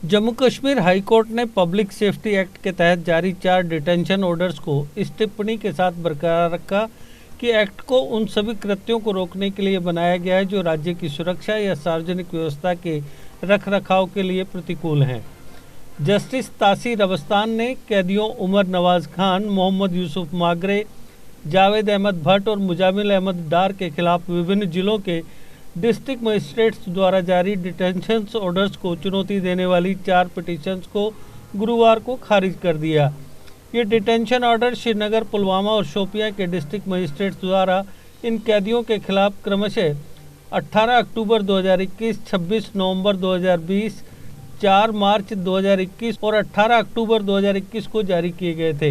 Jammu Kashmir high court ने public safety act के तहत जारी 4 डिटेंशन ऑर्डर्स को इस टिप्पणी के साथ बरकरार रखा कि एक्ट को उन सभी कृत्यों को रोकने के लिए बनाया गया है जो राज्य की सुरक्षा या सार्वजनिक व्यवस्था के रखरखाव के लिए प्रतिकूल हैं। जस्टिस तासीर अबस्तान ने कैदियों उमर नवाज खान, मोहम्मद यूसुफ मागरे, जावेद अहमद भट्ट और मुजामिल अहमद डार के खिलाफ विभिन्न जिलों के डिस्ट्रिक्ट मजिस्ट्रेट्स द्वारा जारी डिटेंशन ऑर्डर्स को चुनौती देने वाली 4 पिटीशंस को गुरुवार को खारिज कर दिया। ये डिटेंशन ऑर्डर श्रीनगर, पुलवामा और शोपियां के डिस्ट्रिक्ट मजिस्ट्रेट्स द्वारा इन कैदियों के खिलाफ क्रमशः 18 अक्टूबर 2021, 26 नवंबर 2020, 4 मार्च 2021 और 18 अक्टूबर 2021 को जारी किए गए थे।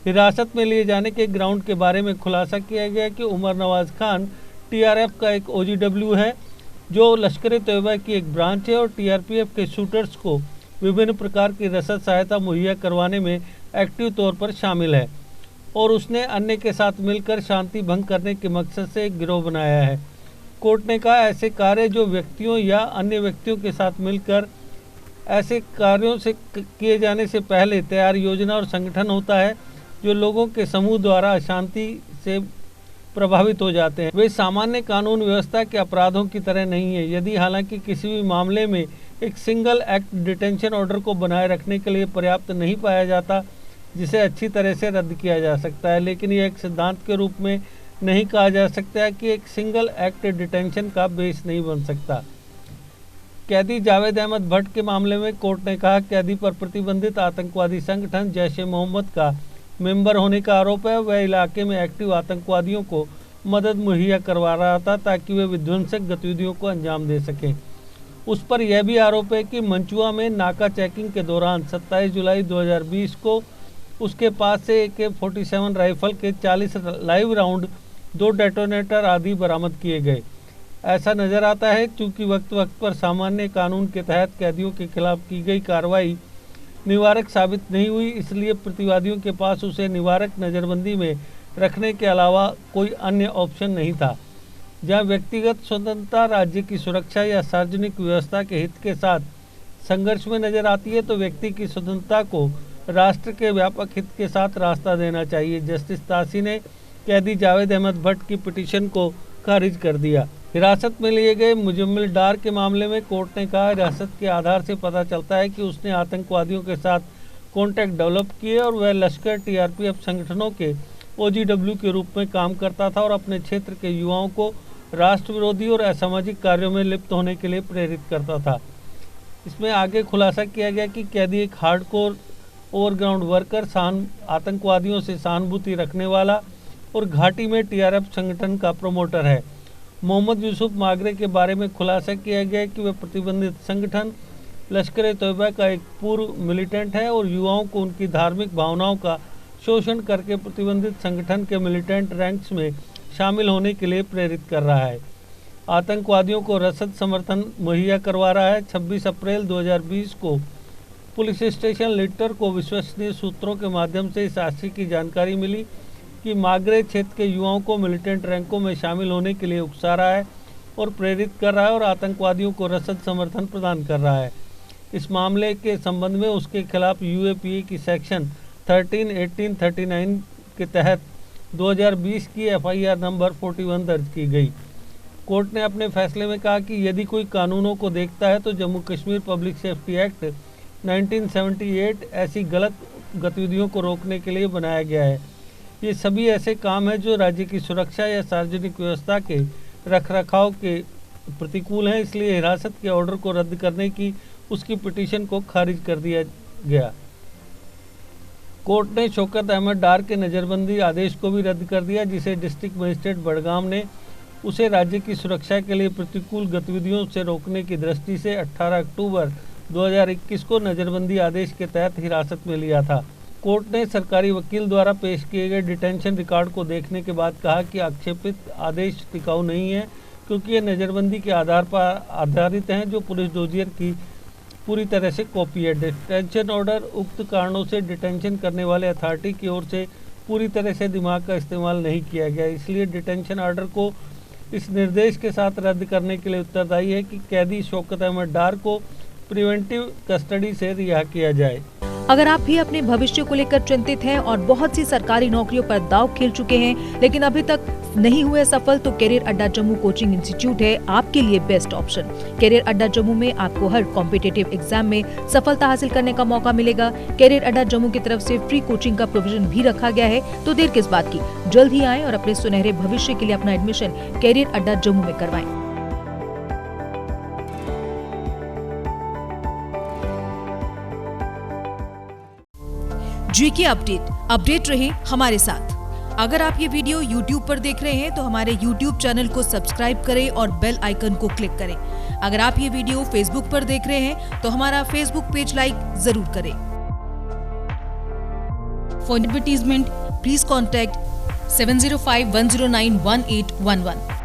हिरासत में लिए जाने के ग्राउंड के बारे में खुलासा किया गया कि उमर नवाज खान टीआरएफ का एक ओजीडब्ल्यू है जो लश्कर तैयबा की एक ब्रांच है और टीआरपीएफ के शूटर्स को विभिन्न प्रकार की रसद सहायता मुहैया करवाने में एक्टिव तौर पर शामिल है और उसने अन्य के साथ मिलकर शांति भंग करने के मकसद से एक गिरोह बनाया है। कोर्ट ने कहा ऐसे कार्य जो व्यक्तियों या अन्य व्यक्तियों के साथ मिलकर ऐसे कार्यों से किए जाने से पहले तैयार योजना और संगठन होता है जो लोगों के समूह द्वारा अशांति से प्रभावित हो जाते हैं। वे सामान्य कानून व्यवस्था के अपराधों की तरह नहीं है। यदि हालांकि किसी भी मामले में एक सिंगल एक्ट डिटेंशन ऑर्डर को बनाए रखने के लिए पर्याप्त नहीं पाया जाता जिसे अच्छी तरह से रद्द किया जा सकता है, लेकिन यह एक सिद्धांत के रूप में नहीं कहा जा सकता कि एक सिंगल एक्ट डिटेंशन का बेस नहीं बन सकता। कैदी जावेद अहमद भट्ट के मामले में कोर्ट ने कहा कैदी पर प्रतिबंधित आतंकवादी संगठन जैश-ए-मोहम्मद का मेंबर होने का आरोप है। वह इलाके में एक्टिव आतंकवादियों को मदद मुहैया करवा रहा था ताकि वे विध्वंसक गतिविधियों को अंजाम दे सकें। उस पर यह भी आरोप है कि मंचुआ में नाका चेकिंग के दौरान 27 जुलाई 2020 को उसके पास से AK-47 राइफल के 40 लाइव राउंड, 2 डेटोनेटर आदि बरामद किए गए। ऐसा नजर आता है चूँकि वक्त वक्त पर सामान्य कानून के तहत कैदियों के खिलाफ की गई कार्रवाई निवारक साबित नहीं हुई, इसलिए प्रतिवादियों के पास उसे निवारक नज़रबंदी में रखने के अलावा कोई अन्य ऑप्शन नहीं था। जहां व्यक्तिगत स्वतंत्रता राज्य की सुरक्षा या सार्वजनिक व्यवस्था के हित के साथ संघर्ष में नजर आती है तो व्यक्ति की स्वतंत्रता को राष्ट्र के व्यापक हित के साथ रास्ता देना चाहिए। जस्टिस तासी ने कैदी जावेद अहमद भट्ट की पिटीशन को खारिज कर दिया। हिरासत में लिए गए मुजम्मिल डार के मामले में कोर्ट ने कहा हिरासत के आधार से पता चलता है कि उसने आतंकवादियों के साथ कॉन्टैक्ट डेवलप किए और वह लश्कर टीआरपीएफ संगठनों के ओजीडब्ल्यू के रूप में काम करता था और अपने क्षेत्र के युवाओं को राष्ट्र विरोधी और असामाजिक कार्यों में लिप्त होने के लिए प्रेरित करता था। इसमें आगे खुलासा किया गया कि कैदी एक हार्डकोर ओवरग्राउंड वर्कर, आतंकवादियों से सहानुभूति रखने वाला और घाटी में टीआरएफ संगठन का प्रमोटर है। मोहम्मद यूसुफ मागरे के बारे में खुलासा किया गया कि वह प्रतिबंधित संगठन लश्कर तैयबा का एक पूर्व मिलिटेंट है और युवाओं को उनकी धार्मिक भावनाओं का शोषण करके प्रतिबंधित संगठन के मिलिटेंट रैंक्स में शामिल होने के लिए प्रेरित कर रहा है। आतंकवादियों को रसद समर्थन मुहैया करवा रहा है। 26 अप्रैल 2020 को पुलिस स्टेशन लिट्टर को विश्वसनीय सूत्रों के माध्यम से इस राशि की जानकारी मिली कि मागरे क्षेत्र के युवाओं को मिलिटेंट रैंकों में शामिल होने के लिए उकसा रहा है और प्रेरित कर रहा है और आतंकवादियों को रसद समर्थन प्रदान कर रहा है। इस मामले के संबंध में उसके खिलाफ यूएपीए की सेक्शन 13, 18, 39 के तहत 2020 की एफआईआर नंबर 41 दर्ज की गई। कोर्ट ने अपने फैसले में कहा कि यदि कोई कानूनों को देखता है तो Jammu Kashmir public safety act 1978 ऐसी गलत गतिविधियों को रोकने के लिए बनाया गया है। ये सभी ऐसे काम हैं जो राज्य की सुरक्षा या सार्वजनिक व्यवस्था के रखरखाव के प्रतिकूल हैं, इसलिए हिरासत के ऑर्डर को रद्द करने की उसकी पिटीशन को खारिज कर दिया गया। कोर्ट ने शौकत अहमद डार के नज़रबंदी आदेश को भी रद्द कर दिया जिसे डिस्ट्रिक्ट मजिस्ट्रेट बड़गाम ने उसे राज्य की सुरक्षा के लिए प्रतिकूल गतिविधियों से रोकने की दृष्टि से 18 अक्टूबर 2021 को नज़रबंदी आदेश के तहत हिरासत में लिया था। कोर्ट ने सरकारी वकील द्वारा पेश किए गए डिटेंशन रिकॉर्ड को देखने के बाद कहा कि आक्षेपित आदेश टिकाऊ नहीं है क्योंकि ये नज़रबंदी के आधार पर आधारित हैं जो पुलिस डोजियर की पूरी तरह से कॉपी है। डिटेंशन ऑर्डर उक्त कारणों से डिटेंशन करने वाले अथॉरिटी की ओर से पूरी तरह से दिमाग का इस्तेमाल नहीं किया गया, इसलिए डिटेंशन ऑर्डर को इस निर्देश के साथ रद्द करने के लिए उत्तरदायी है कि कैदी शौकत अहमद डार को प्रिवेंटिव कस्टडी से रिहा किया जाए। अगर आप भी अपने भविष्य को लेकर चिंतित हैं और बहुत सी सरकारी नौकरियों पर दांव खेल चुके हैं लेकिन अभी तक नहीं हुए सफल, तो कैरियर अड्डा जम्मू कोचिंग इंस्टीट्यूट है आपके लिए बेस्ट ऑप्शन। कैरियर अड्डा जम्मू में आपको हर कॉम्पिटिटिव एग्जाम में सफलता हासिल करने का मौका मिलेगा। कैरियर अड्डा जम्मू की तरफ से फ्री कोचिंग का प्रोविजन भी रखा गया है, तो देर किस बात की, जल्द ही आएं और अपने सुनहरे भविष्य के लिए अपना एडमिशन कैरियर अड्डा जम्मू में करवाएं। जीके अपडेट रहे हमारे साथ। अगर आप ये वीडियो YouTube पर देख रहे हैं तो हमारे YouTube चैनल को सब्सक्राइब करें और बेल आइकन को क्लिक करें। अगर आप ये वीडियो Facebook पर देख रहे हैं तो हमारा Facebook पेज लाइक जरूर करें। For advertisement please contact 7051091811।